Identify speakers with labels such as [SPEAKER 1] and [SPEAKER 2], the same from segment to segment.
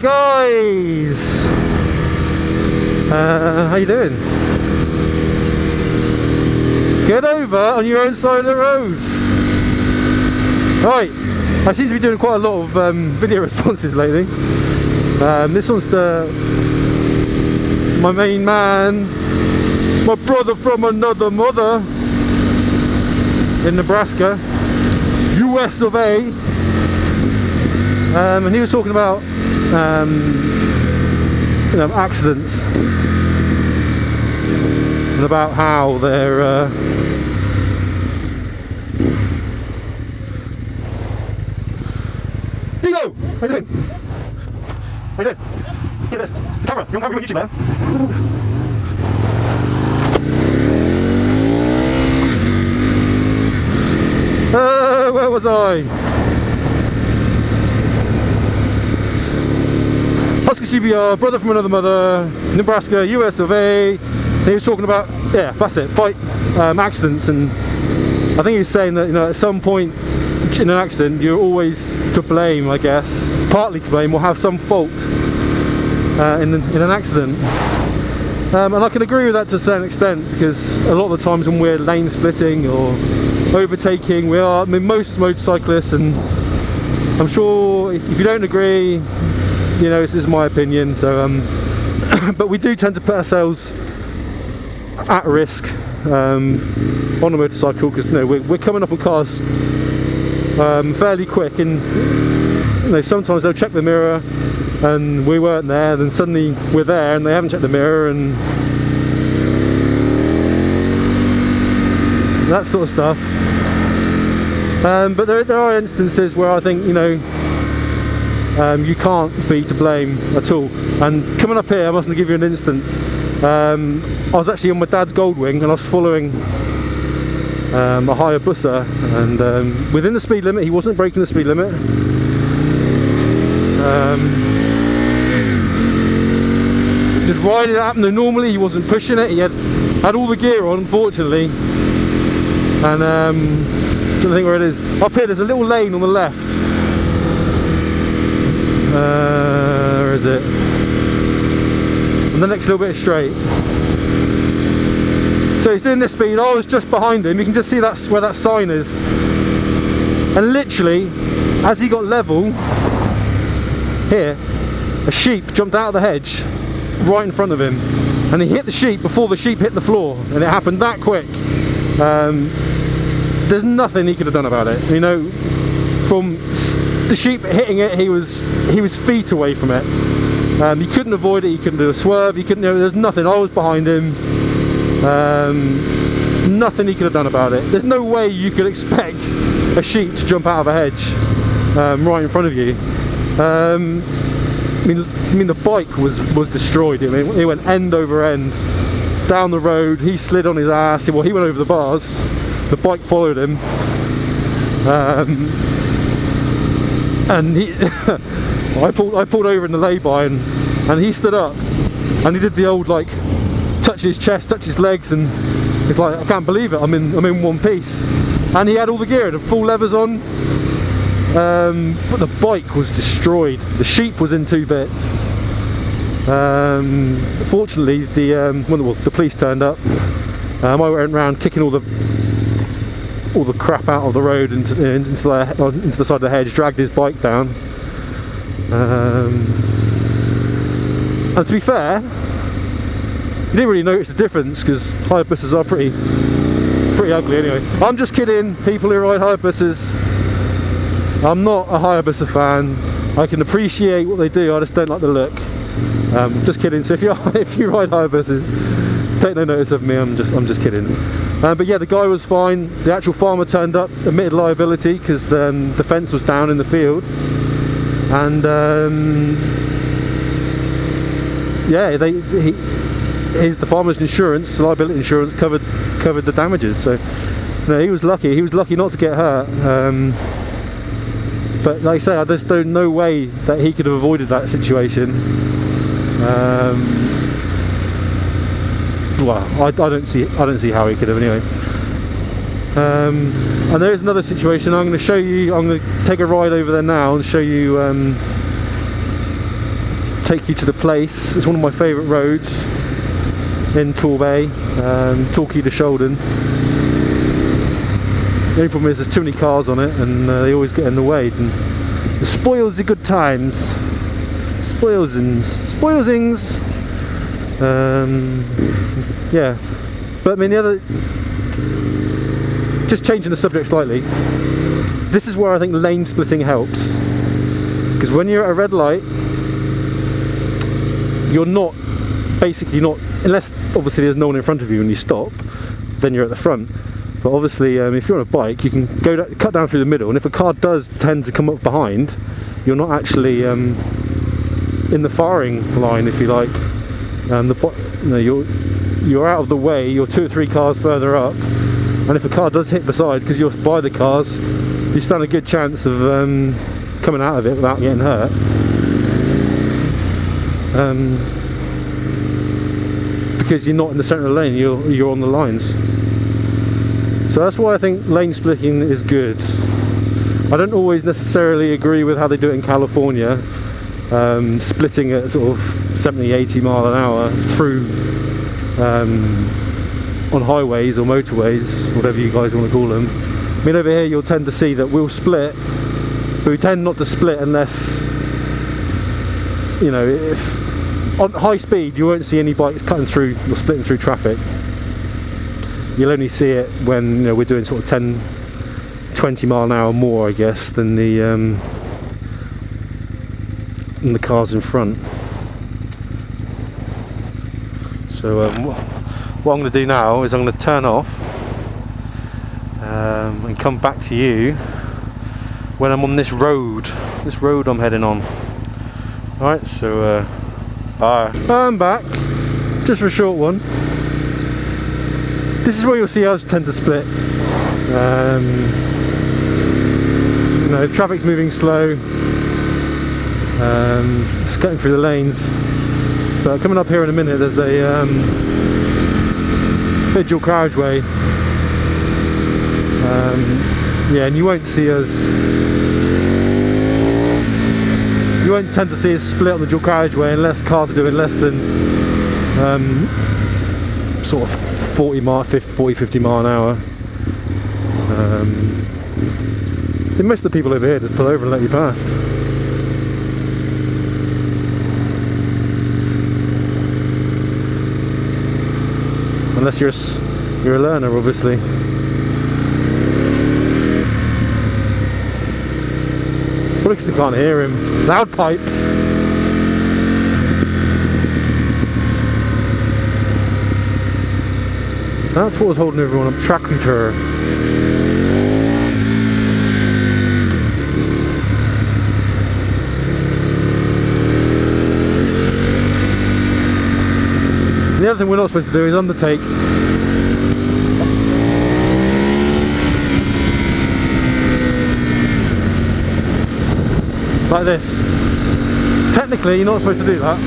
[SPEAKER 1] guys, how you doing? Get over on your own side of the road. Right, I seem to be doing quite a lot of video responses lately. This one's my main man, my brother from another mother in Nebraska, US of A. And he was talking about accidents and about how they're Digo! How you doing? How you doing? Get this. It's a camera. You're on camera on YouTube, man. Where was I? huskerzGBR, brother from another mother, Nebraska, US of A. He was talking about, yeah, that's it, bike accidents, and I think he was saying that, at some point in an accident you're always to blame, I guess, partly to blame, or have some fault in an accident. And I can agree with that to a certain extent, because a lot of the times when we're lane splitting or overtaking, most motorcyclists, and I'm sure if you don't agree, this is my opinion, so but we do tend to put ourselves at risk on a motorcycle, because we're coming up on cars fairly quick, and sometimes they'll check the mirror and we weren't there, then suddenly we're there and they haven't checked the mirror, and that sort of stuff. But there are instances where I think you can't be to blame at all. And coming up here, I must give you an instance. I was actually on my dad's Goldwing and I was following a Hayabusa, and within the speed limit. He wasn't breaking the speed limit. Just riding it up. Normally he wasn't pushing it. He had all the gear on, unfortunately. And I don't think where it is. Up here, there's a little lane on the left. Where is it? And the next little bit is straight. So he's doing this speed. I was just behind him. You can just see that's where that sign is. And literally, as he got level, here, a sheep jumped out of the hedge right in front of him, and he hit the sheep before the sheep hit the floor, and it happened that quick. There's nothing he could have done about it. From the sheep hitting it, he was feet away from it. He couldn't avoid it. He couldn't do a swerve. He couldn't. There's nothing. I was behind him. Nothing he could have done about it. There's no way you could expect a sheep to jump out of a hedge right in front of you. I mean, the bike was destroyed. It went end over end down the road. He slid on his ass. Well, he went over the bars. The bike followed him. And he I pulled over in the lay-by, and he stood up and he did the old touch his chest, touch his legs, and it's like, I can't believe it, I'm in one piece. And he had all the gear, the full levers on, but the bike was destroyed. The sheep was in two bits. Fortunately, the police turned up. I went around kicking all the crap out of the road into the side of the hedge, dragged his bike down. And to be fair, you didn't really notice the difference, because Hayabusas are pretty ugly anyway. I'm just kidding, people who ride Hayabusas. I'm not a Hayabusa fan. I can appreciate what they do, I just don't like the look. Just kidding. So if you ride Hayabusas, take no notice of me. I'm just kidding. But yeah, the guy was fine. The actual farmer turned up, admitted liability, because the fence was down in the field, and yeah, the farmer's insurance, liability insurance, covered the damages. So he was lucky. He was lucky not to get hurt. But like I say, there's no way that he could have avoided that situation. Well, I don't see how he could have anyway. And there is another situation. I'm going to show you. I'm going to take a ride over there now and show you take you to the place. It's one of my favourite roads in Torbay, Torquay to Sheldon. The only problem is there's too many cars on it, and they always get in the way, and it spoils the good times. Spoilsings. Yeah, but I mean, the other, just changing the subject slightly, this is where I think lane splitting helps, because when you're at a red light, you're not, basically not, unless obviously there's no one in front of you and you stop, then you're at the front. But obviously if you're on a bike, you can go cut down through the middle, and if a car does tend to come up behind, you're not actually in the firing line, if you like. You're out of the way, you're 2 or 3 cars further up, and if a car does hit beside, because you're by the cars, you stand a good chance of coming out of it without getting hurt. Because you're not in the centre of the lane, you're on the lines. So that's why I think lane splitting is good. I don't always necessarily agree with how they do it in California, splitting at sort of 70-80 mile an hour through on highways or motorways, whatever you guys want to call them. I mean, over here you'll tend to see that we'll split, but we tend not to split unless, you know, if on high speed you won't see any bikes cutting through or splitting through traffic. You'll only see it when, you know, we're doing sort of 10-20 mile an hour more, I guess, than the cars in front. So what I'm going to do now is I'm going to turn off and come back to you when I'm on this road I'm heading on. Alright, so bye. I'm back, just for a short one. This is where you'll see us tend to split. You know, traffic's moving slow, just getting through the lanes. But coming up here in a minute, there's a dual carriageway. Yeah, and you won't see us. You won't tend to see us split on the dual carriageway unless cars are doing less than sort of 40, 50 mile an hour. So most of the people over here just pull over and let you pass. Unless you're a learner, obviously. But because they can't hear him. Loud pipes. That's what was holding everyone up. Tractor. The other thing we're not supposed to do is undertake. Like this. Technically, you're not supposed to do that.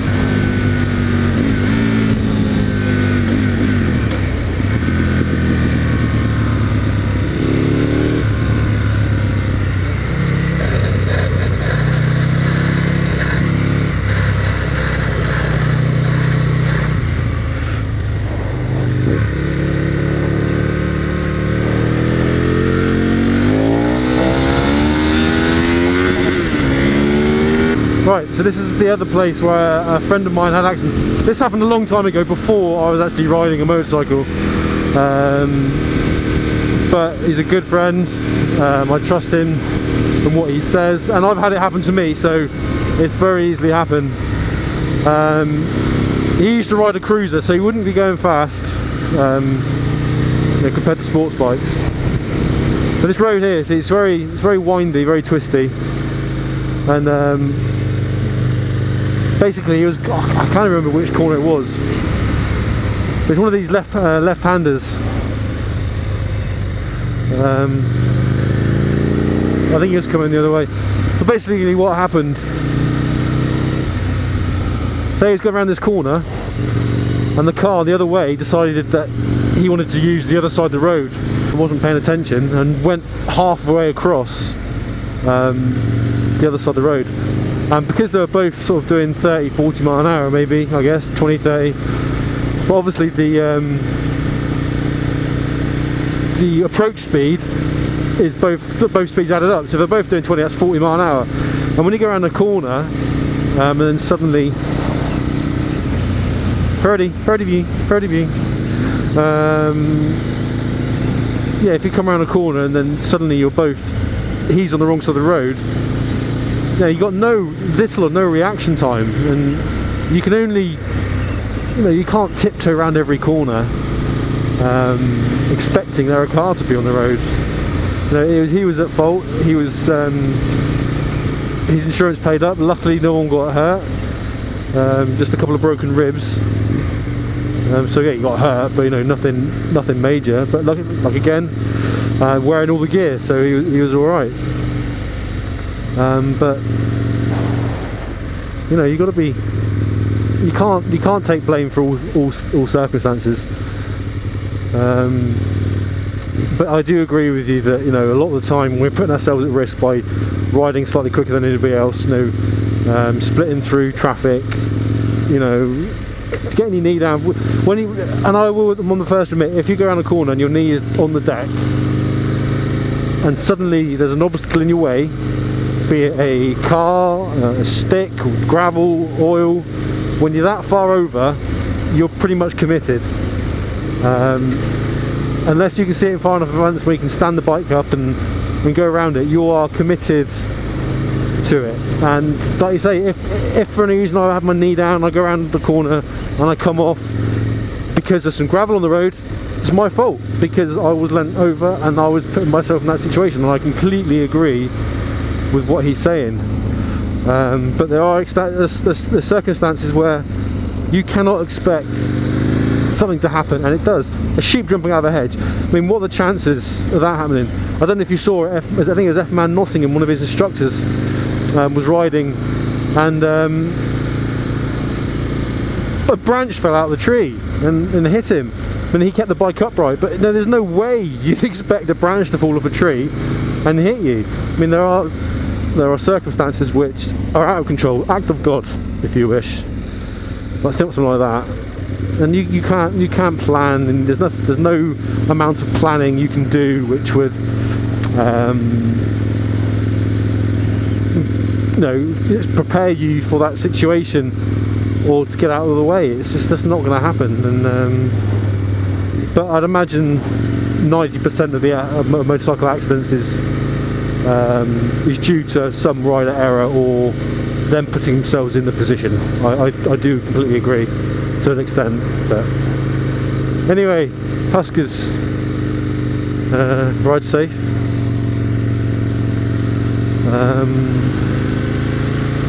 [SPEAKER 1] Right, so this is the other place where a friend of mine had an accident. This happened a long time ago, before I was actually riding a motorcycle. But he's a good friend, I trust him and what he says, and I've had it happen to me, so it's very easily happened. He used to ride a cruiser, so he wouldn't be going fast, you know, compared to sports bikes. But this road here, see, it's very windy, very twisty, and basically he was, I can't remember which corner it was. It was one of these left-handers. I think he was coming the other way. But basically what happened, so he was going around this corner, and the car the other way decided that he wanted to use the other side of the road, so wasn't paying attention, and went halfway across the other side of the road. and because they were both sort of doing 30-40 mile an hour, maybe, I guess 20-30, but obviously the approach speed is both speeds added up. So if they're both doing 20, that's 40 mile an hour. And when you go around a corner, and then suddenly, birdie view. Yeah, if you come around a corner and then suddenly he's on the wrong side of the road, yeah, you got little or no reaction time, and you can only, you can't tiptoe around every corner expecting there a car to be on the road. He was at fault. He was his insurance paid up. Luckily, no one got hurt. Just a couple of broken ribs. So yeah, he got hurt, but nothing major. But like again, wearing all the gear, so he was all right. But you got to be. You can't take blame for all circumstances. But I do agree with you that a lot of the time we're putting ourselves at risk by riding slightly quicker than anybody else. Splitting through traffic. Getting your knee down. I'm on the first to admit, if you go around a corner and your knee is on the deck, and suddenly there's an obstacle in your way, be it a car, a stick, gravel, oil. When you're that far over, you're pretty much committed. Unless you can see it far enough in advance where you can stand the bike up and go around it, you are committed to it. And like you say, if for any reason I have my knee down, I go around the corner and I come off because there's some gravel on the road, it's my fault, because I was leant over and I was putting myself in that situation, and I completely agree with what he's saying. But there are there's circumstances where you cannot expect something to happen, and it does. A sheep jumping out of a hedge. I mean, what are the chances of that happening? I don't know if you saw it. I think it was F-Man Nottingham, one of his instructors, was riding, and a branch fell out of the tree and hit him, and he kept the bike upright. But there's no way you'd expect a branch to fall off a tree and hit you. I mean, there are circumstances which are out of control, act of God, if you wish, like something like that. And you can't plan, and there's no amount of planning you can do which would prepare you for that situation or to get out of the way. It's just not going to happen. And but I'd imagine 90% of the motorcycle accidents is due to some rider error or them putting themselves in the position. I do completely agree to an extent. But anyway, Huskers, ride safe.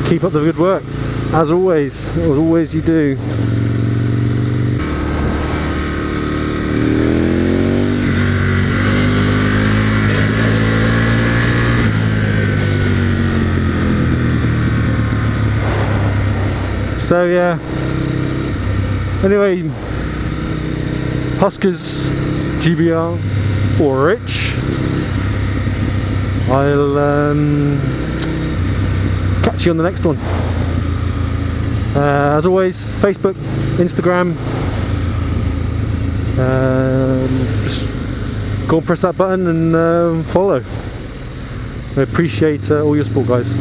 [SPEAKER 1] Keep up the good work, as always you do. So yeah, anyway, huskerzGBR or Rich, I'll catch you on the next one. As always, Facebook, Instagram, just go and press that button and follow. I appreciate all your support, guys.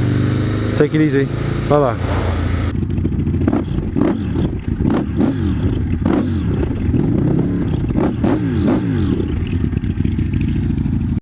[SPEAKER 1] Take it easy. Bye bye.